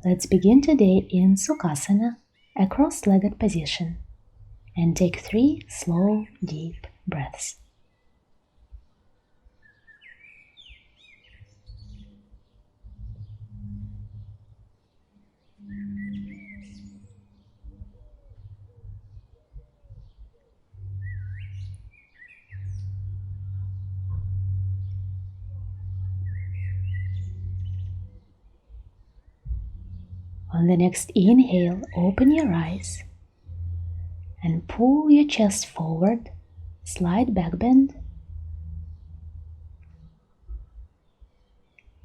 Let's begin today in Sukhasana, a cross-legged position, and take 3 slow, deep breaths. On the next inhale, open your eyes and pull your chest forward, slight back bend.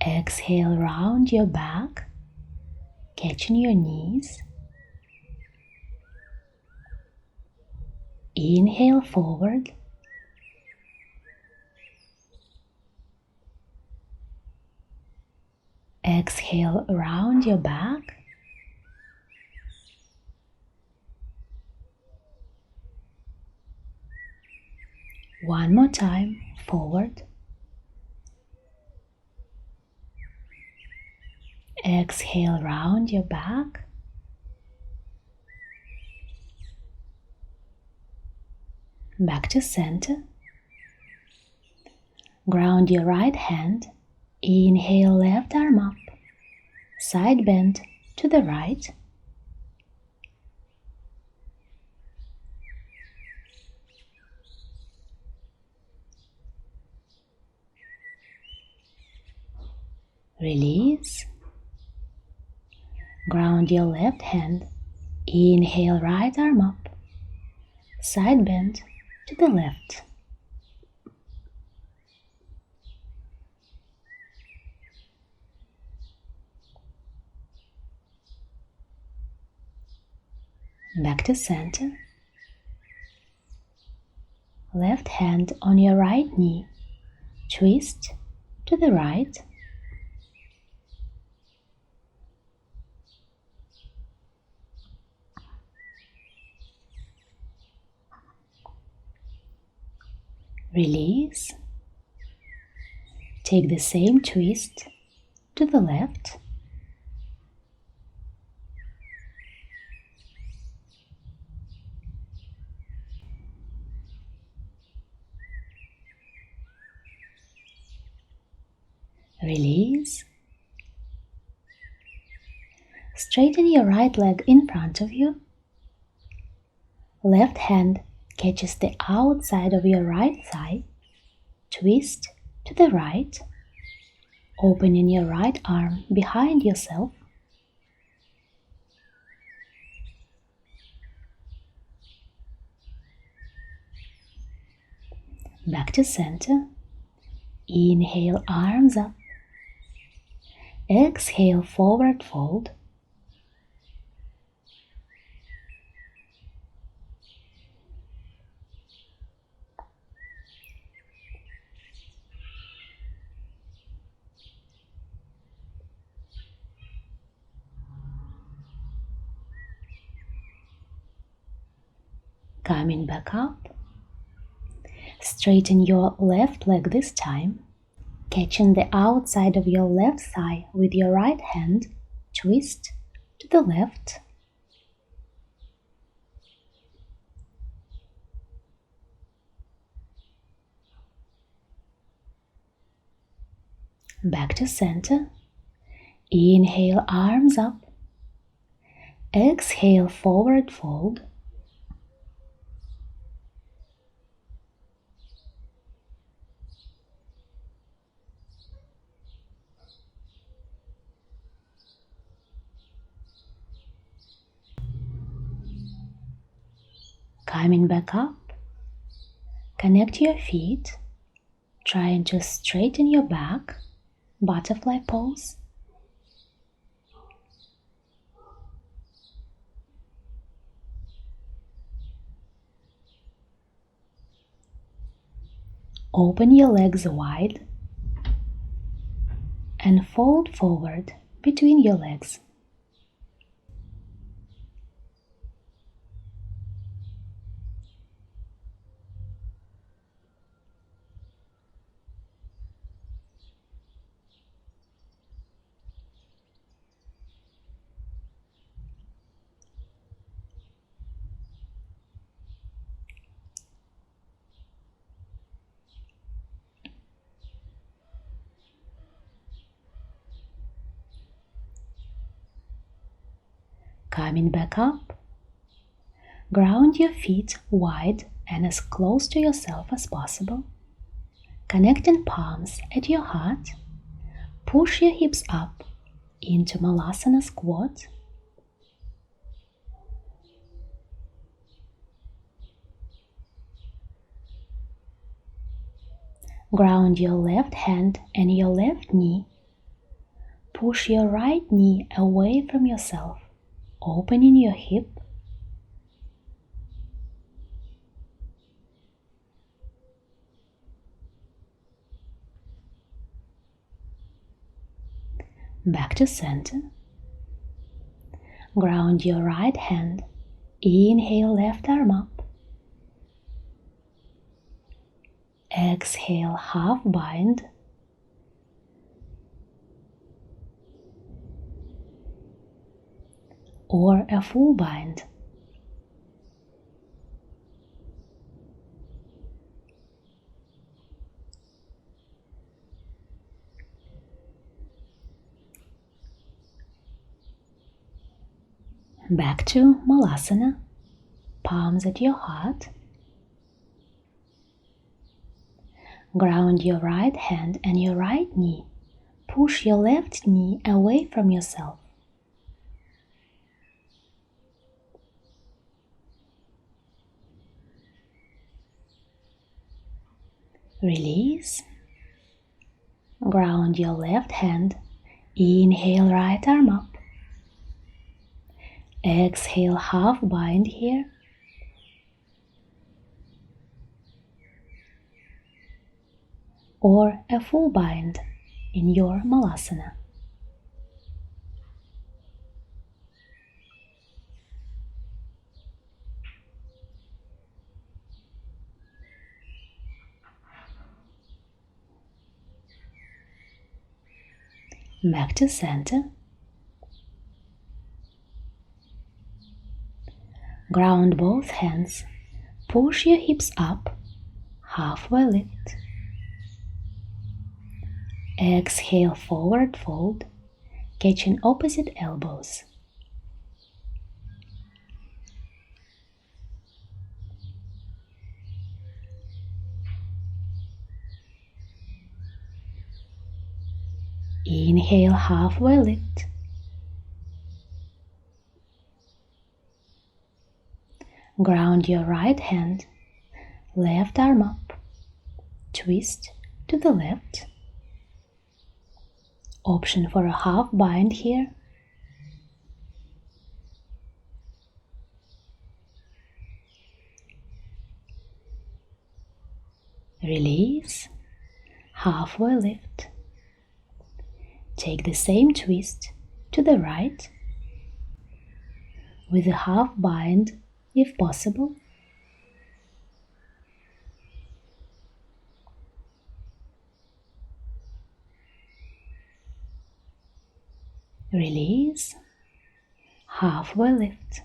Exhale, round your back, catching your knees. Inhale forward. Exhale, round your back. One more time, forward. Exhale, round your back. Back to center. Ground your right hand. Inhale, left arm up. Side bend to the right. Release. Ground your left hand. Inhale, right arm up. Side bend to the left. Back to center. Left hand on your right knee. Twist to the right. Release. Take the same twist to the left. Release. Straighten your right leg in front of you. Left hand catches the outside of your right thigh. Twist to the right, opening your right arm behind yourself. Back to center. Inhale, arms up. Exhale, forward fold. Coming back up. Straighten your left leg this time. Catching the outside of your left thigh with your right hand, twist to the left. Back to center. Inhale, arms up. Exhale, forward fold. Coming back up, connect your feet, trying to straighten your back, butterfly pose. Open your legs wide and fold forward between your legs. Coming back up. Ground your feet wide and as close to yourself as possible. Connecting palms at your heart. Push your hips up into Malasana squat. Ground your left hand and your left knee. Push your right knee away from yourself, opening your hip. Back to center. Ground your right hand. Inhale, left arm up. Exhale, half bind. Or a full bind. Back to Malasana, palms at your heart. Ground your right hand and your right knee. Push your left knee away from yourself. Release. Ground your left hand. Inhale, right arm up. Exhale, half bind here. Or a full bind in your Malasana. Back to center. Ground both hands. Push your hips up, halfway lift. Exhale, forward fold, catching opposite elbows. Inhale, halfway lift. Ground your right hand, left arm up, twist to the left. Option for a half bind here. Release, halfway lift. Take the same twist to the right with a half bind if possible. Release, halfway lift.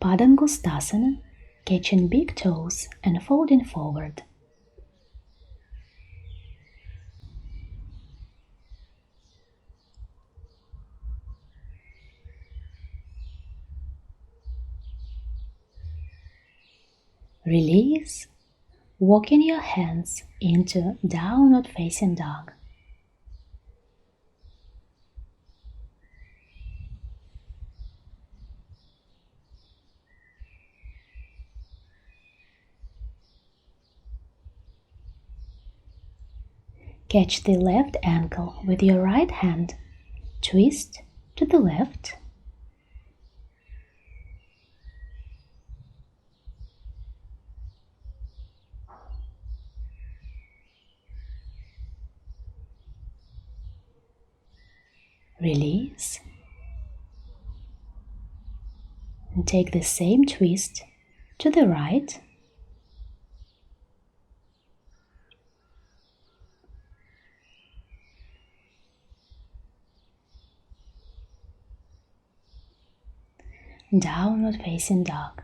Padangustasana, catching big toes and folding forward. Release, walking your hands into downward facing dog. Catch the left ankle with your right hand. Twist to the left. Release. And take the same twist to the right. Downward facing dog.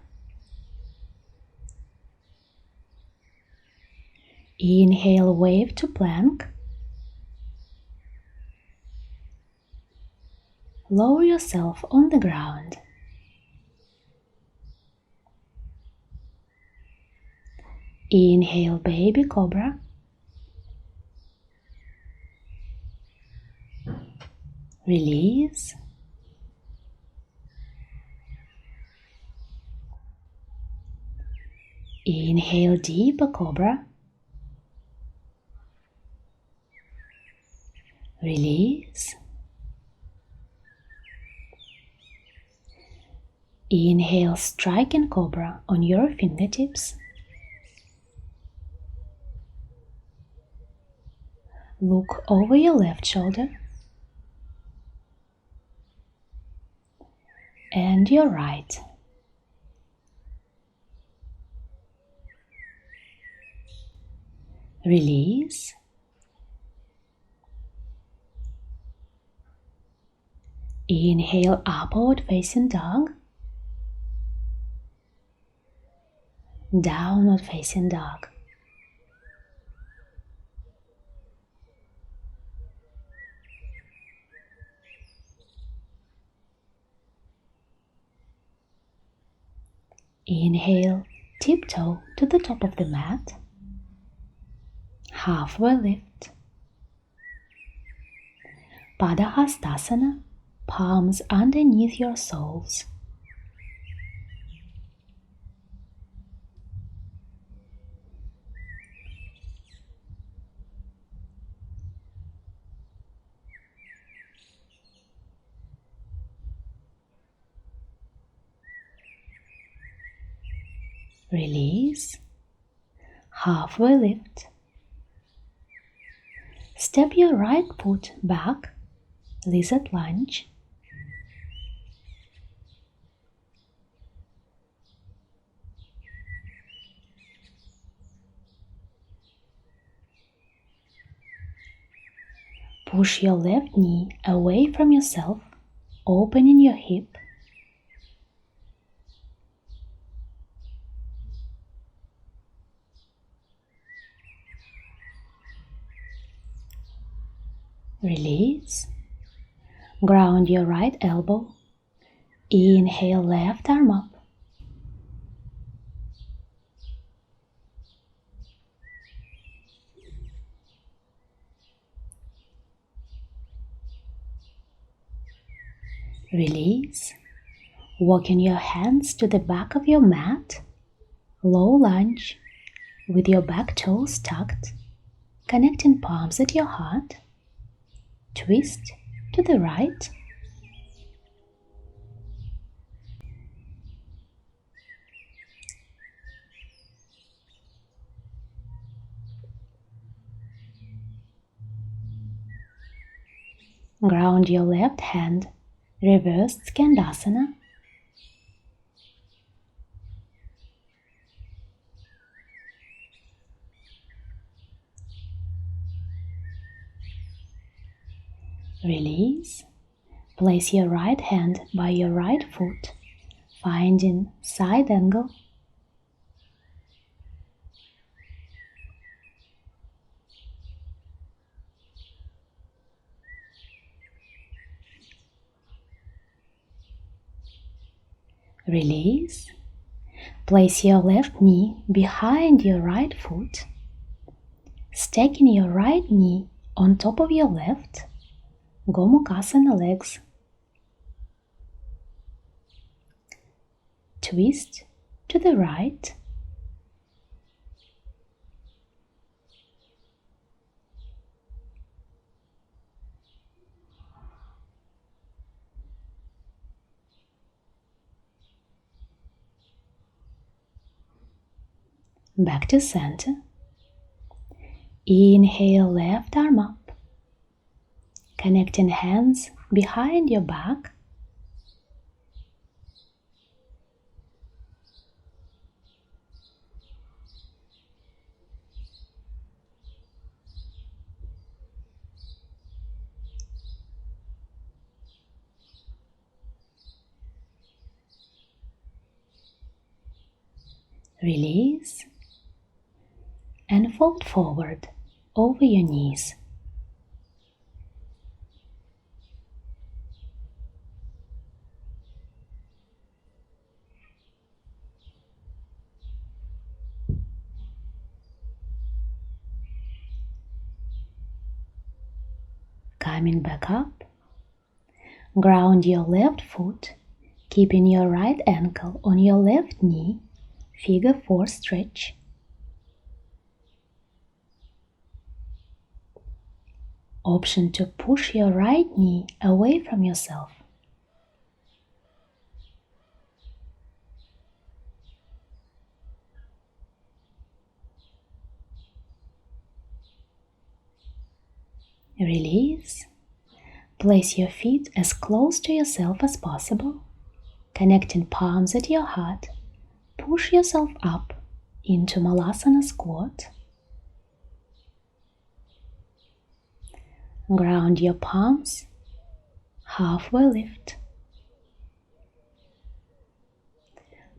Inhale, wave to plank. lower yourself on the ground. Inhale, baby cobra. Release. Inhale, deeper cobra. Release. Inhale, striking cobra on your fingertips. Look over your left shoulder and your right. Release. Inhale, upward facing dog. Downward facing dog. Inhale, tiptoe to the top of the mat. Halfway lift. Padahastasana, palms underneath your soles. Release. Halfway lift. Step your right foot back, lizard lunge. Push your left knee away from yourself, opening your hip. Release. Ground your right elbow. Inhale, left arm up. Release. Walking your hands to the back of your mat. Low lunge with your back toes tucked, connecting palms at your heart. Twist to the right. Ground your left hand, reversed Skandasana. Release. Place your right hand by your right foot, finding side angle. Release. Place your left knee behind your right foot, stacking your right knee on top of your left. Gomukhasana legs. Twist to the right. Back to center. Inhale, left arm up. Connecting hands behind your back. Release and fold forward over your knees. Coming back up, ground your left foot, keeping your right ankle on your left knee, figure 4 stretch. Option to push your right knee away from yourself. Release. Place your feet as close to yourself as possible, connecting palms at your heart. Push yourself up into Malasana squat. Ground your palms, halfway lift.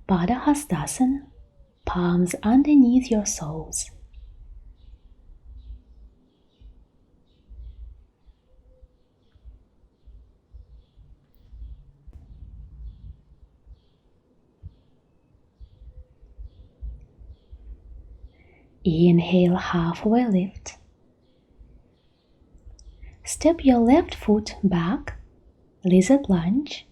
Padahastasana, palms underneath your soles. Inhale, halfway lift. Step your left foot back, lizard lunge.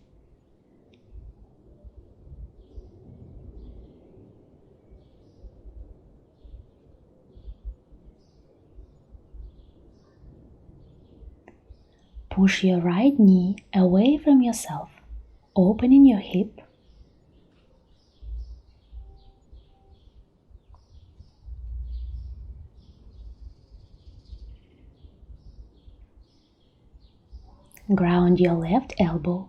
Push your right knee away from yourself, opening your hip. Ground your left elbow.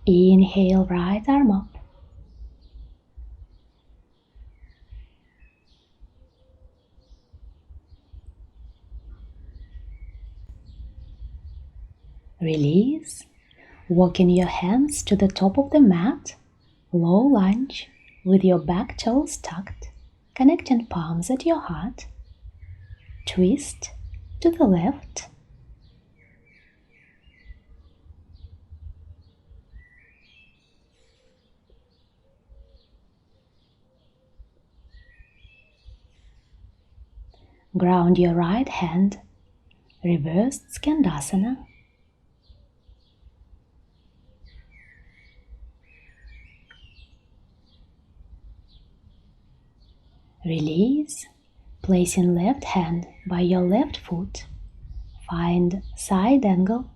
Inhale, right arm up. Release. Walking your hands to the top of the mat. Low lunge with your back toes tucked, connecting palms at your heart. Twist to the left. Ground your right hand. Reversed Skandasana. Release, placing left hand by your left foot. Find side angle.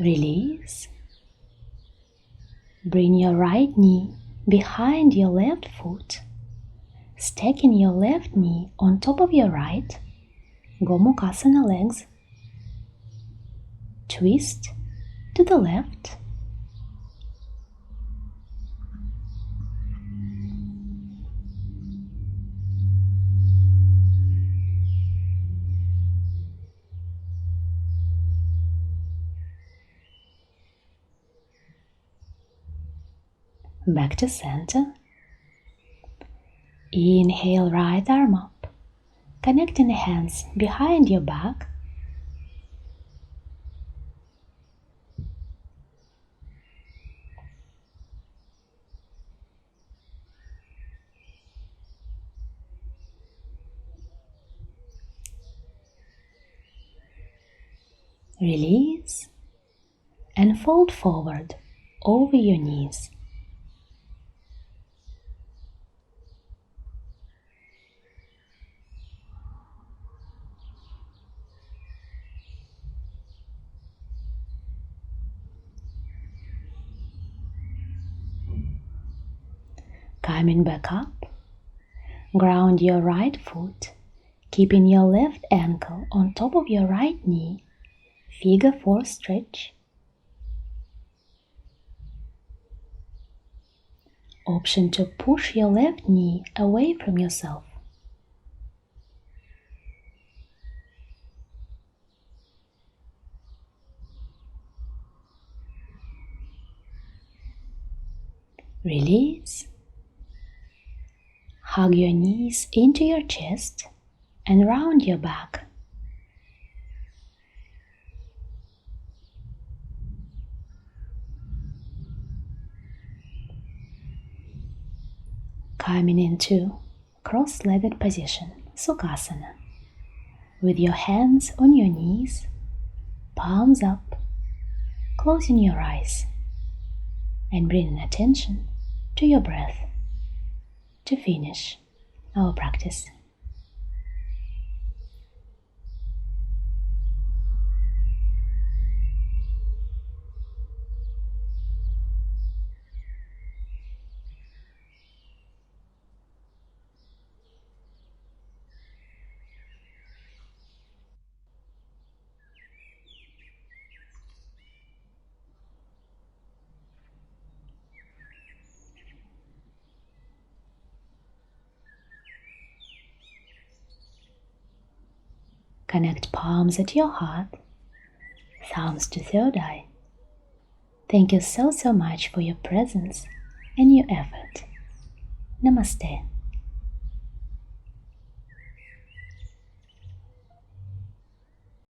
Release. Bring your right knee behind your left foot, stacking your left knee on top of your right. Gomukhasana legs. Twist to the left. Back to center. Inhale, right arm up, connecting the hands behind your back. Release and fold forward over your knees. Coming back up, ground your right foot, keeping your left ankle on top of your right knee. Figure 4 stretch. Option to push your left knee away from yourself. Release. Hug your knees into your chest and round your back. coming into cross-legged position, Sukhasana, with your hands on your knees, palms up, closing your eyes, and bringing attention to your breath to finish our practice. Connect palms at your heart, thumbs to third eye. Thank you so much for your presence and your effort. Namaste.